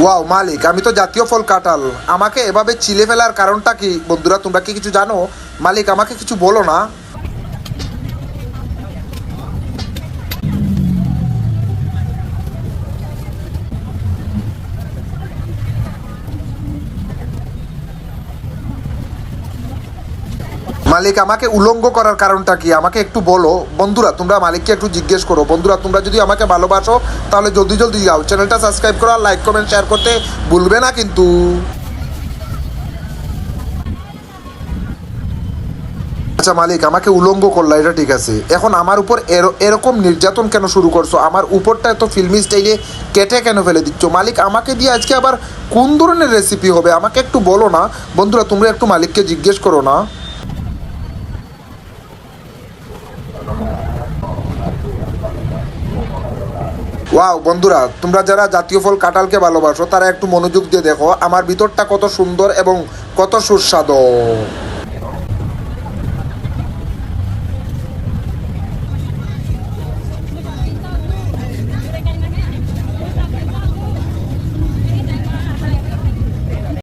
Wow মালিক, আমি তো জাতীয় ফল কাঁঠাল, আমাকে এভাবে চিলে ফেলার কারণটা কি? বন্ধুরা তোমরা কি কিছু জানো? মালিক আমাকে কিছু বলো না। মালিক আমাকে উলঙ্গ করার কারণটা কি? আমাকে একটু বলো। বন্ধুরা তোমরা মালিককে একটু জিজ্ঞেস করো। বন্ধুরা তোমরা যদি আমাকে ভালোবাসো তাহলে জলদি জলদি যাও, চ্যানেলটা সাবস্ক্রাইব করো আর লাইক কমেন্ট শেয়ার করতে ভুলবে না কিন্তু। আচ্ছা মালিক, আমাকে উলঙ্গ করলা এটা ঠিক আছে, এখন আমার উপর এরকম নির্যাতন কেন শুরু করছো? আমার উপরটা এত ফিল্মি স্টাইলে কেটে কেন ফেলে দিচ্ছ? মালিক আমাকে দিয়ে আজকে আবার কোন ধরনের রেসিপি হবে আমাকে একটু বলো না। বন্ধুরা তোমরা একটু মালিককে জিজ্ঞেস করো না। ওয়াও বন্ধুরা, তোমরা যারা জাতীয় ফল কাঁঠালকে ভালোবাসো তারা একটু মনোযোগ দিয়ে দেখো আমার ভিতরটা কত সুন্দর এবং কত সুস্বাদু।